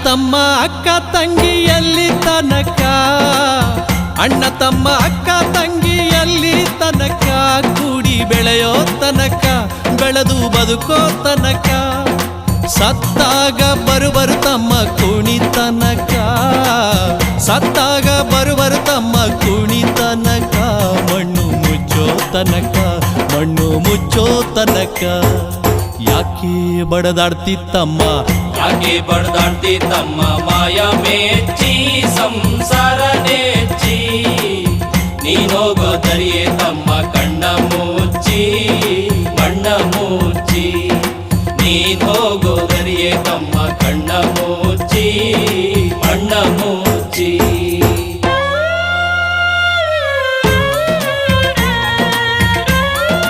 ತಮ್ಮ ಅಕ್ಕ ತಂಗಿಯಲ್ಲಿ ತನಕ, ಅಣ್ಣ ತಮ್ಮ ಅಕ್ಕ ತಂಗಿಯಲ್ಲಿ ತನಕ, ಕೂಡಿ ಬೆಳೆಯೋ ತನಕ, ಬೆಳೆದು ಬದುಕೋ ತನಕ, ಸತ್ತಾಗ ಬರುವರು ತಮ್ಮ ಕುಣಿ ತನಕ, ಸತ್ತಾಗ ಬರುವರು ತಮ್ಮ ಕುಣಿ ತನಕ, ಮಣ್ಣು ಮುಚ್ಚೋ ತನಕ, ಮಣ್ಣು ಮುಚ್ಚೋ ತನಕ. ಯಾಕೆ ಬಡದಾಡ್ತಿತ್ತಮ್ಮ, ಯಾಕೆ ಬಡದಾಡ್ತಿತ್ತಮ್ಮ, ಮಾಯ ಮೆಚ್ಚಿ ಸಂಸಾರ ನೆಚ್ಚಿ, ನೀನೋಗೋ ದರಿಯೇ ತಮ್ಮ ಕಣ್ಣ ಮುಚ್ಚಿ, ಕಣ್ಣ ಮುಚ್ಚಿ, ನೀನ್ ಹೋಗೋ ದರಿಯೇ ತಮ್ಮ ಕಣ್ಣ ಮುಚ್ಚಿ.